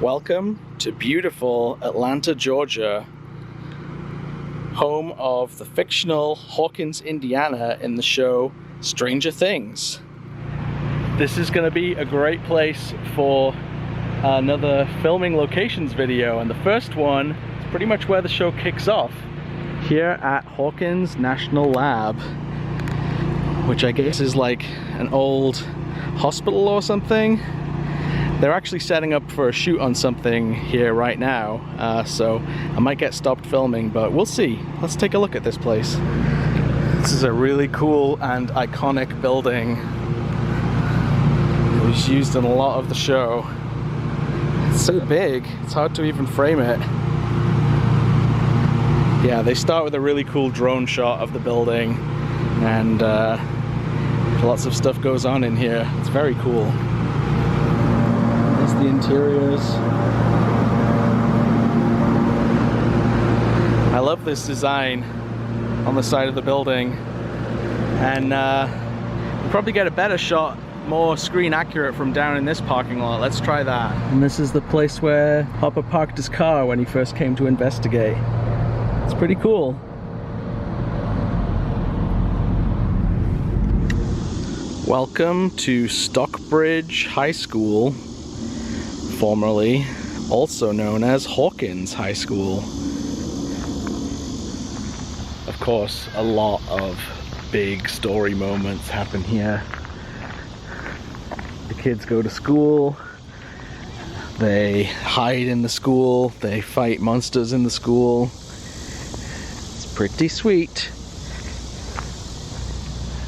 Welcome to beautiful Atlanta, Georgia, home of the fictional Hawkins, Indiana in the show Stranger Things. This is going to be a great place for another filming locations video, and the first one is pretty much where the show kicks off, here at Hawkins National Lab, which I guess is like an old hospital or something. They're actually setting up for a shoot on something here right now, so I might get stopped filming, but we'll see. Let's take a look at this place. This is a really cool and iconic building. It was used in a lot of the show. It's so big, it's hard to even frame it. Yeah, they start with a really cool drone shot of the building, and lots of stuff goes on in here. It's very cool. The interiors. I love this design on the side of the building, and you'll probably get a better shot, more screen accurate, from down in this parking lot. Let's try that. And this is the place where Hopper parked his car when he first came to investigate. It's pretty cool. Welcome to Stockbridge High School, formerly also known as Hawkins High School. Of course, a lot of big story moments happen here. The kids go to school, they hide in the school, they fight monsters in the school. It's pretty sweet.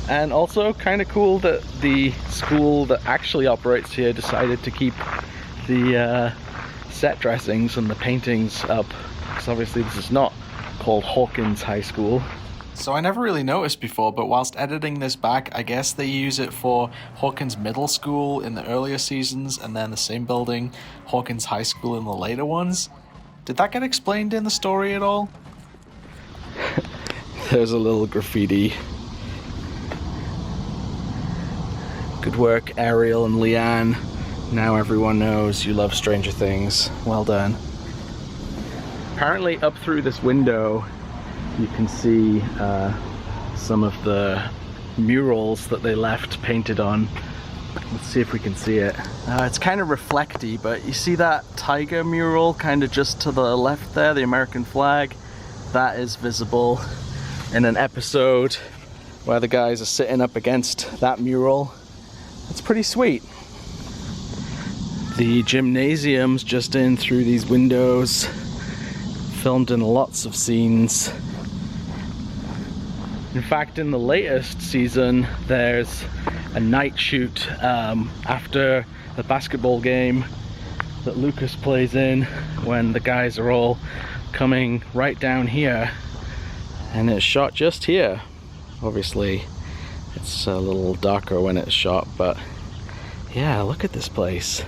And also kind of cool that the school that actually operates here decided to keep the set dressings and the paintings up, because obviously this is not called Hawkins High School. So I never really noticed before, but whilst editing this back, I guess they use it for Hawkins Middle School in the earlier seasons, and then the same building, Hawkins High School, in the later ones. Did that get explained in the story at all? There's a little graffiti. Good work, Ariel and Leanne. Now everyone knows you love Stranger Things. Well done. Apparently up through this window you can see some of the murals that they left painted on. Let's see if we can see it. It's kind of reflecty, but you see that tiger mural kind of just to the left there, the American flag? That is visible in an episode where the guys are sitting up against that mural. It's pretty sweet. The gymnasium's just in through these windows, filmed in lots of scenes. In fact, in the latest season, there's a night shoot after the basketball game that Lucas plays in, when the guys are all coming right down here, and it's shot just here. Obviously, it's a little darker when it's shot, but yeah, look at this place.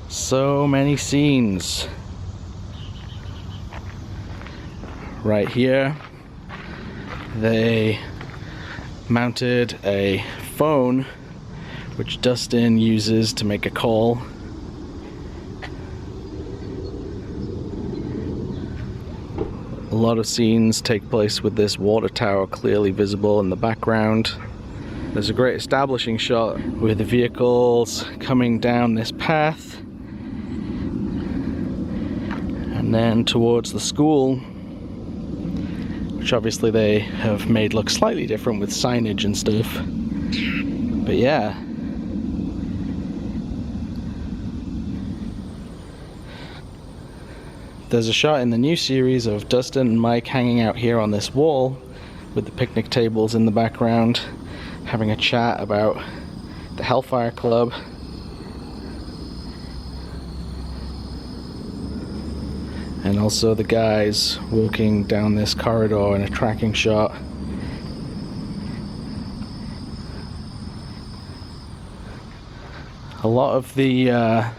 So many scenes. Right here, they mounted a phone which Dustin uses to make a call. A lot of scenes take place with this water tower clearly visible in the background. There's a great establishing shot with the vehicles coming down this path, and then towards the school, which obviously they have made look slightly different with signage and stuff. But yeah. There's a shot in the new series of Dustin and Mike hanging out here on this wall with the picnic tables in the background, having a chat about the Hellfire Club. And also the guys walking down this corridor in a tracking shot. A lot of the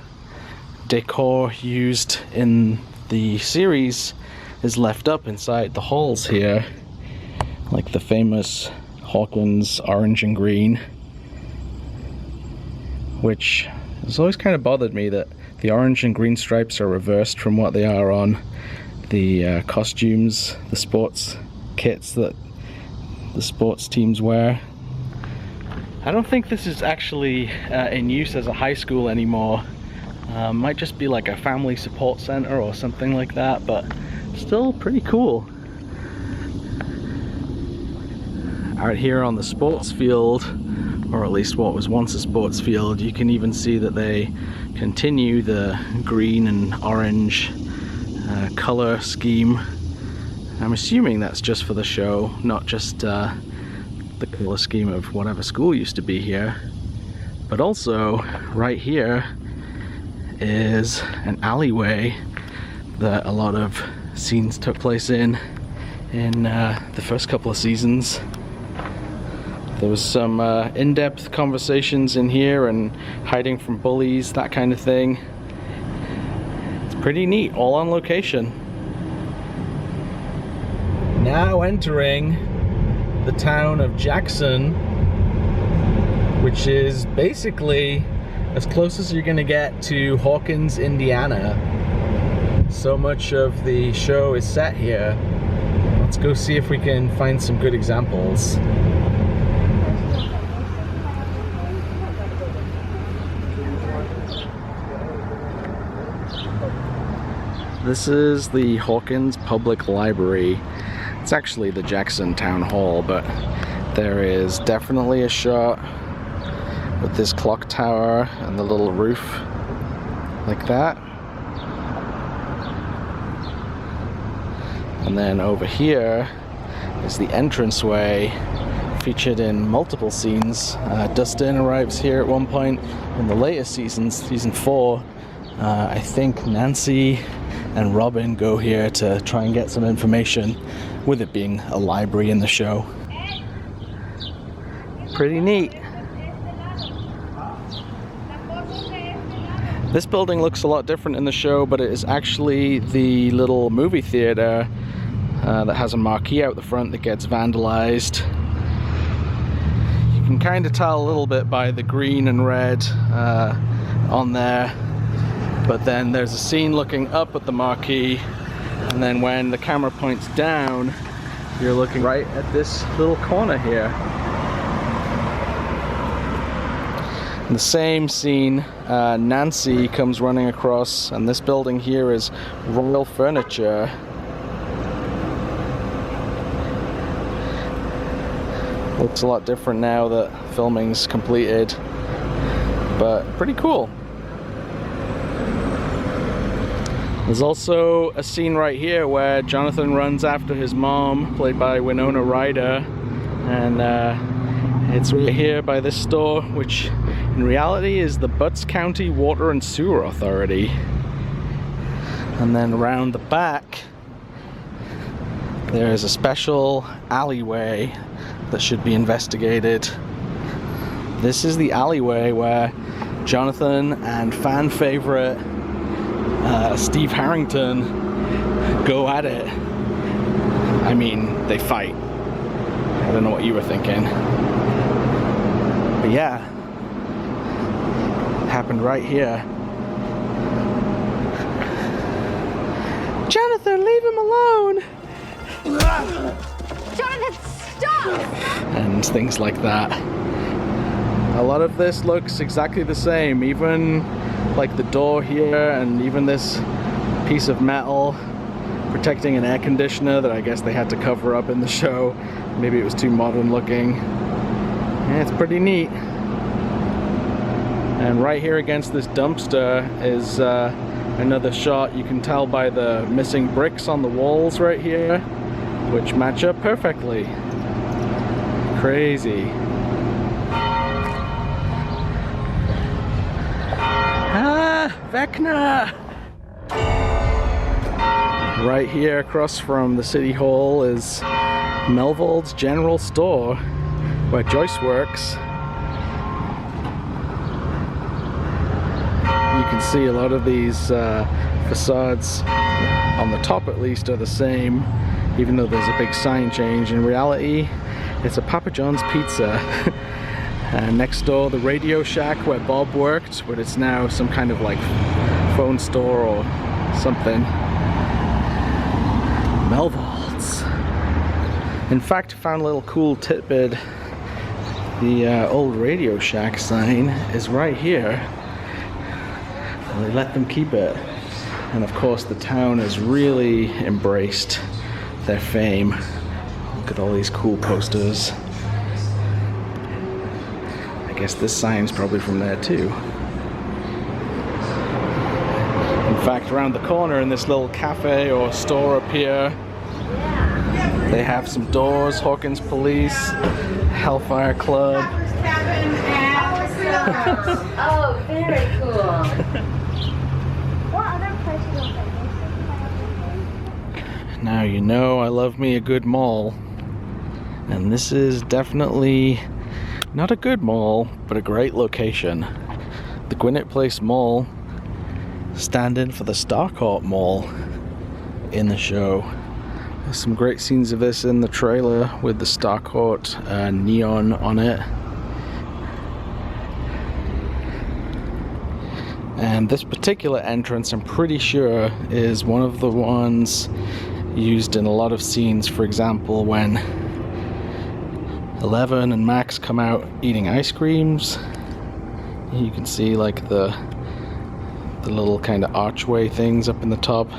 decor used in the series is left up inside the halls here, like the famous Hawkins orange and green, which has always kind of bothered me that The orange and green stripes are reversed from what they are on the costumes, the sports kits that the sports teams wear. I don't think this is actually in use as a high school anymore. Might just be like a family support center or something like that, but still pretty cool. Out here on the sports field, or at least what was once a sports field, you can even see that they continue the green and orange color scheme. I'm assuming that's just for the show, not just the color scheme of whatever school used to be here. But also, right here is an alleyway that a lot of scenes took place in the first couple of seasons. There was some in-depth conversations in here and hiding from bullies, that kind of thing. It's pretty neat, all on location. Now entering the town of Jackson, which is basically as close as you're gonna get to Hawkins, Indiana. So much of the show is set here. Let's go see if we can find some good examples. This is the Hawkins Public Library. It's actually the Jackson Town Hall, but there is definitely a shot with this clock tower and the little roof like that. And then over here is the entranceway featured in multiple scenes. Dustin arrives here at one point in the latest seasons, season 4. I think Nancy and Robin go here to try and get some information, with it being a library in the show. Pretty neat. This building looks a lot different in the show, but it is actually the little movie theater that has a marquee out the front that gets vandalized. You can kind of tell a little bit by the green and red on there, but then there's a scene looking up at the marquee, and then when the camera points down, you're looking right at this little corner here. In the same scene, Nancy comes running across, and this building here is Royal Furniture. Looks a lot different now that filming's completed, but pretty cool. There's also a scene right here where Jonathan runs after his mom, played by Winona Ryder, and it's right here by this store, which in reality is the Butts County Water and Sewer Authority. And then around the back, there's a special alleyway that should be investigated. This is the alleyway where Jonathan and fan favorite Steve Harrington go at it. I mean, they fight. I don't know what you were thinking. But yeah, it happened right here. Jonathan, leave him alone! Jonathan, stop! And things like that. A lot of this looks exactly the same, even like the door here, and even this piece of metal protecting an air conditioner that I guess they had to cover up in the show. Maybe it was too modern looking. Yeah, it's pretty neat. And right here against this dumpster is another shot. You can tell by the missing bricks on the walls right here, which match up perfectly. Crazy. Vecna! Right here across from the City Hall is Melvald's General Store, where Joyce works. You can see a lot of these facades, on the top at least, are the same, even though there's a big sign change. In reality, it's a Papa John's Pizza. And next door, the Radio Shack where Bob worked, but it's now some kind of like phone store or something. Melvald's. In fact, I found a little cool tidbit. The old Radio Shack sign is right here. And they let them keep it. And of course the town has really embraced their fame. Look at all these cool posters. I guess this sign's probably from there too. In fact, around the corner in this little cafe or store up here, they have some doors, Hawkins Police, Hellfire Club. Oh, very cool. Now you know I love me a good mall. And this is definitely not a good mall, but a great location. The Gwinnett Place Mall, stand-in for the Starcourt Mall in the show. There's some great scenes of this in the trailer with the Starcourt neon on it. And this particular entrance, I'm pretty sure, is one of the ones used in a lot of scenes. For example, when Eleven and Max come out eating ice creams, you can see like the little kind of archway things up in the top.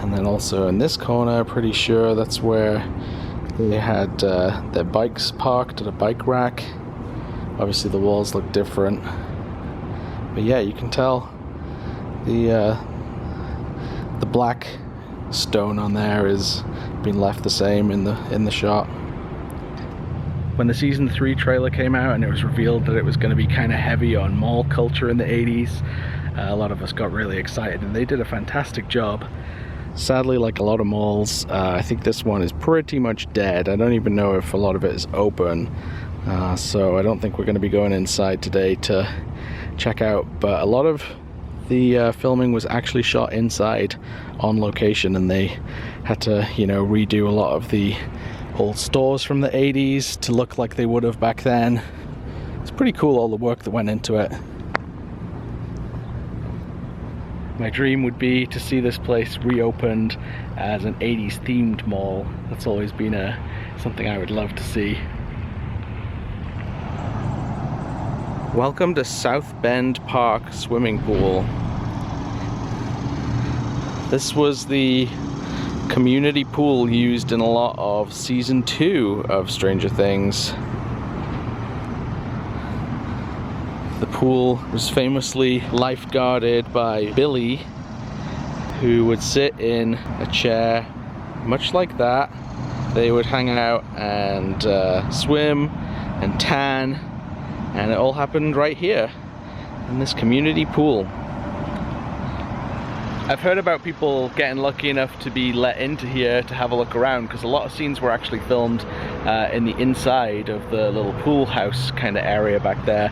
And then also in this corner, pretty sure that's where they had their bikes parked at a bike rack. Obviously the walls look different, but yeah, you can tell the black stone on there is being left the same in the shot. When the season 3 trailer came out and it was revealed that it was going to be kind of heavy on mall culture in the 80s, a lot of us got really excited, and they did a fantastic job. Sadly, like a lot of malls, I think this one is pretty much dead. I don't even know if a lot of it is open, so I don't think we're going to be going inside today to check out. But a lot of the filming was actually shot inside on location, and they had to, you know, redo a lot of the old stores from the 80s to look like they would have back then. It's pretty cool, all the work that went into it. My dream would be to see this place reopened as an 80s themed mall. That's always been something I would love to see. Welcome to South Bend Park Swimming Pool. This was the community pool used in a lot of season 2 of Stranger Things. The pool was famously lifeguarded by Billy, who would sit in a chair much like that. They would hang out and swim and tan, and it all happened right here in this community pool. I've heard about people getting lucky enough to be let into here to have a look around, because a lot of scenes were actually filmed in the inside of the little pool house kind of area back there.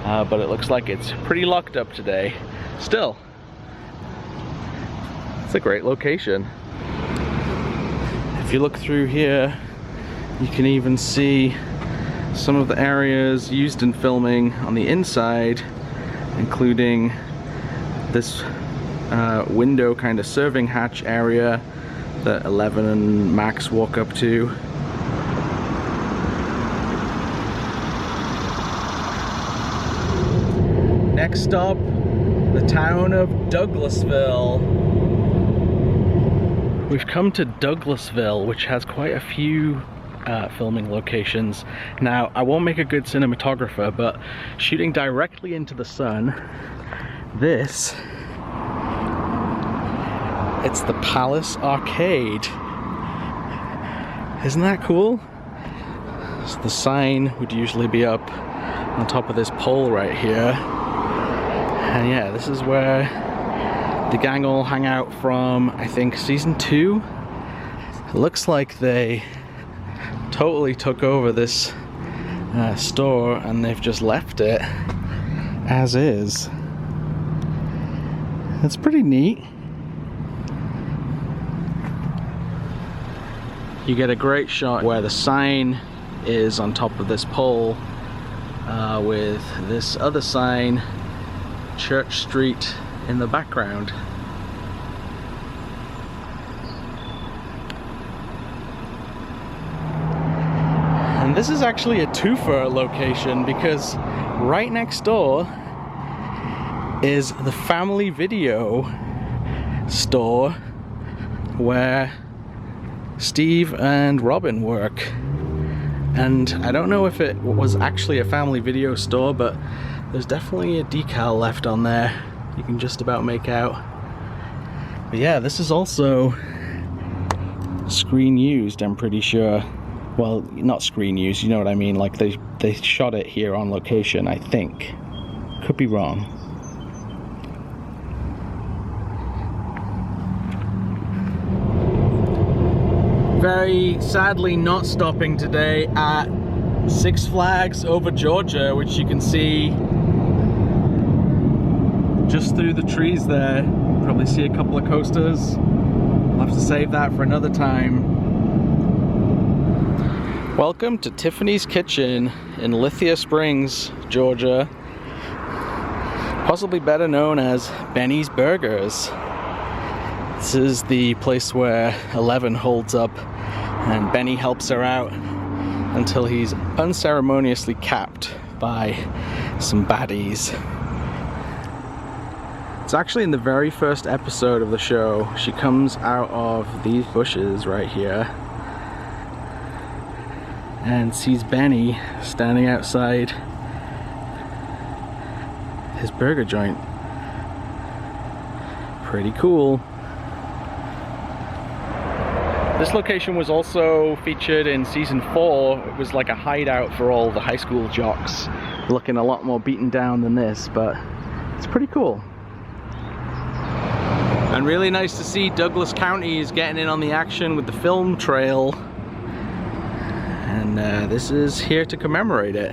But it looks like it's pretty locked up today. Still, it's a great location. If you look through here, you can even see some of the areas used in filming on the inside, including this window kind of serving hatch area that Eleven and Max walk up to. Next stop, the town of Douglasville. We've come to Douglasville, which has quite a few filming locations. Now, I won't make a good cinematographer, but shooting directly into the sun, it's the Palace Arcade. Isn't that cool? So the sign would usually be up on top of this pole right here. And yeah, this is where the gang all hang out from, I think, season 2. It looks like they totally took over this store and they've just left it as is. It's pretty neat. You get a great shot where the sign is on top of this pole with this other sign, Church Street in the background. And this is actually a twofer location because right next door is the family video store where Steve and Robin work. And I don't know if it was actually a family video store, but there's definitely a decal left on there. You can just about make out. But yeah, this is also screen used, I'm pretty sure. Well, not screen used, you know what I mean, like they shot it here on location, I think. Could be wrong. Very sadly not stopping today at Six Flags over Georgia, which you can see just through the trees there. Probably see a couple of coasters. I'll have to save that for another time. Welcome to Tiffany's Kitchen in Lithia Springs, Georgia. Possibly better known as Benny's Burgers. This is the place where Eleven holds up and Benny helps her out until he's unceremoniously capped by some baddies. It's actually in the very first episode of the show. She comes out of these bushes right here and sees Benny standing outside his burger joint. Pretty cool. This location was also featured in season 4. It was like a hideout for all the high school jocks. Looking a lot more beaten down than this, but it's pretty cool. And really nice to see Douglas County is getting in on the action with the film trail. And this is here to commemorate it.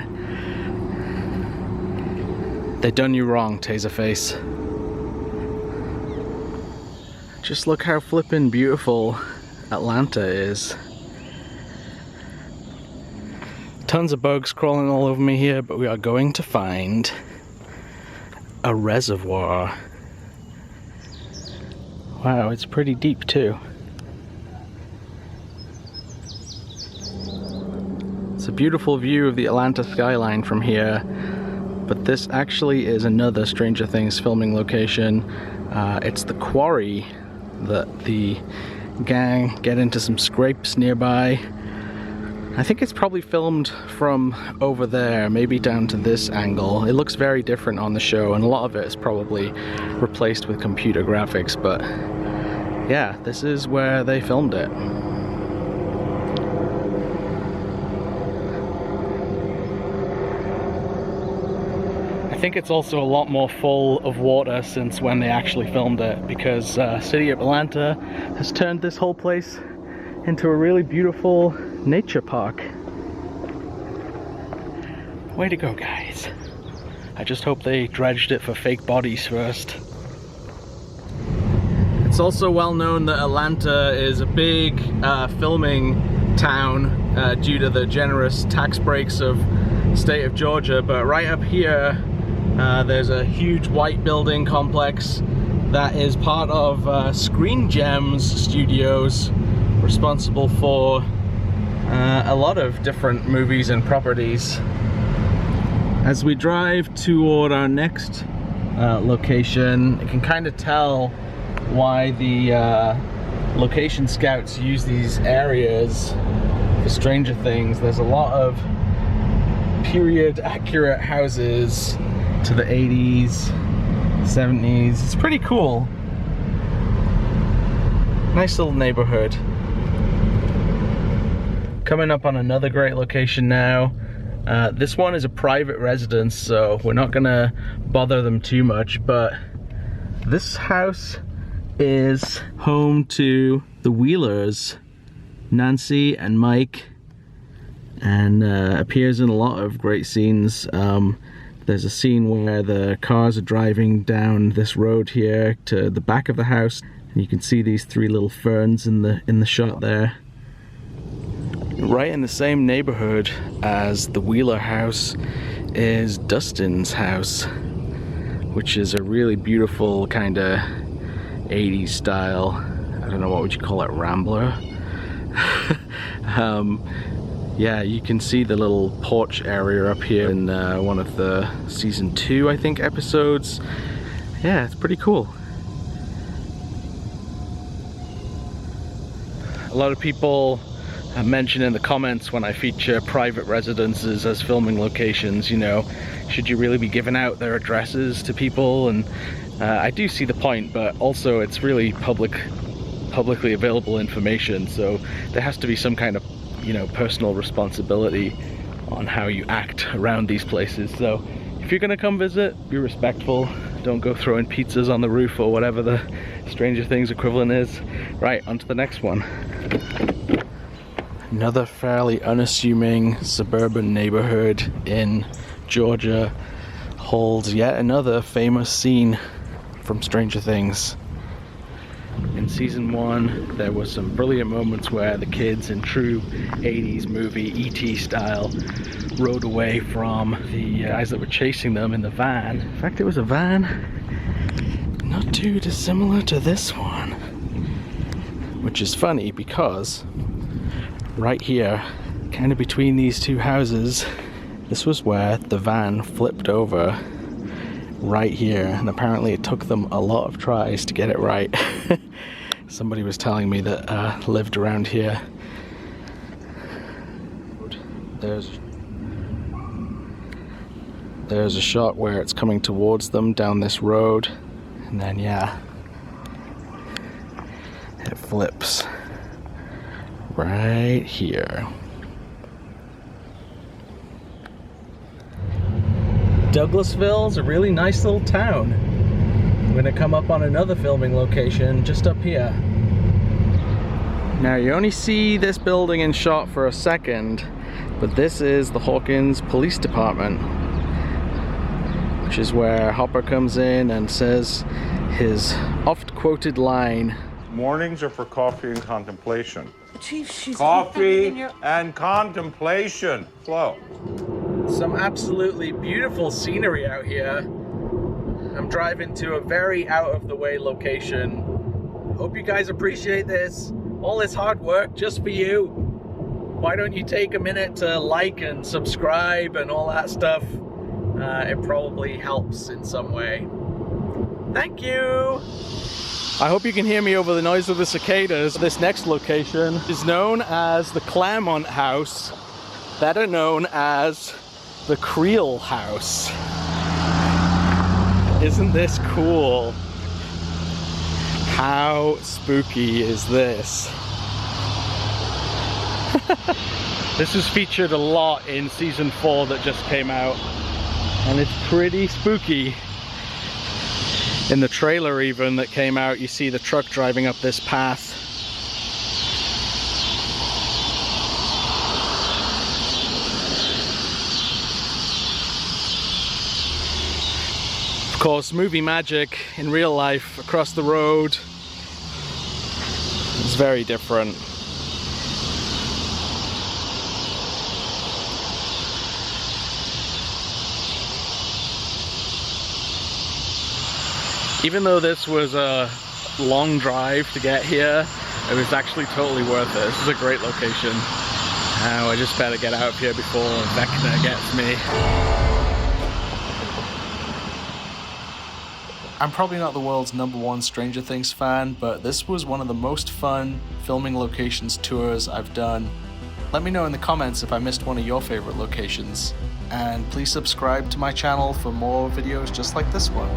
They done you wrong, Taserface. Just look how flippin' beautiful Atlanta is. Tons of bugs crawling all over me here, but we are going to find a reservoir. Wow, it's pretty deep too. It's a beautiful view of the Atlanta skyline from here, but this actually is another Stranger Things filming location. It's the quarry that the gang get into some scrapes nearby. I think it's probably filmed from over there, maybe down to this angle. It looks very different on the show, and a lot of it is probably replaced with computer graphics, but yeah, this is where they filmed it. I think it's also a lot more full of water since when they actually filmed it, because City of Atlanta has turned this whole place into a really beautiful nature park. Way to go, guys. I just hope they dredged it for fake bodies first. It's also well known that Atlanta is a big filming town due to the generous tax breaks of the state of Georgia, but right up here there's a huge white building complex that is part of Screen Gems Studios, responsible for a lot of different movies and properties. As we drive toward our next location, you can kind of tell why the location scouts use these areas for Stranger Things. There's a lot of period accurate houses to the 80s, 70s. It's pretty cool. Nice little neighborhood. Coming up on another great location now. This one is a private residence, so we're not gonna bother them too much, but this house is home to the Wheelers, Nancy and Mike, and appears in a lot of great scenes. There's a scene where the cars are driving down this road here to the back of the house, and you can see these 3 little ferns in the shot there. Right in the same neighborhood as the Wheeler house is Dustin's house, which is a really beautiful kind of 80s style, I don't know, what would you call it, Rambler? Yeah, you can see the little porch area up here in one of the season 2, I think, episodes. Yeah, it's pretty cool. A lot of people mention in the comments when I feature private residences as filming locations, you know, should you really be giving out their addresses to people? And I do see the point, but also it's really publicly available information, so there has to be some kind of, you know, personal responsibility on how you act around these places. So if you're gonna come visit, be respectful. Don't go throwing pizzas on the roof or whatever the Stranger Things equivalent is. Right, on to the next one. Another fairly unassuming suburban neighborhood in Georgia holds yet another famous scene from Stranger Things. In season 1, there were some brilliant moments where the kids, in true 80s movie E.T. style, rode away from the guys that were chasing them in the van. In fact, it was a van not too dissimilar to this one, which is funny because right here, kind of between these two houses, this was where the van flipped over, right here, and apparently it took them a lot of tries to get it right. Somebody was telling me that lived around here. There's a shot where it's coming towards them down this road, and then yeah, it flips right here. Douglasville's a really nice little town. I'm gonna come up on another filming location just up here. Now you only see this building in shot for a second, but this is the Hawkins Police Department, which is where Hopper comes in and says his oft-quoted line, "Mornings are for coffee and contemplation." Chief, she's Coffee and contemplation. Flow. Some absolutely beautiful scenery out here. I'm driving to a very out-of-the-way location. Hope you guys appreciate this. All this hard work just for you. Why don't you take a minute to like and subscribe and all that stuff? It probably helps in some way. Thank you! I hope you can hear me over the noise of the cicadas. This next location is known as the Claremont House, better known as the Creel House. Isn't this cool? How spooky is this? This was featured a lot in season 4 that just came out, and it's pretty spooky. In the trailer even that came out, you see the truck driving up this path. Of course, movie magic in real life across the road is very different. Even though this was a long drive to get here, it was actually totally worth it. This is a great location. Now I just better get out of here before Vecna gets me. I'm probably not the world's #1 Stranger Things fan, but this was one of the most fun filming locations tours I've done. Let me know in the comments if I missed one of your favorite locations, and please subscribe to my channel for more videos just like this one.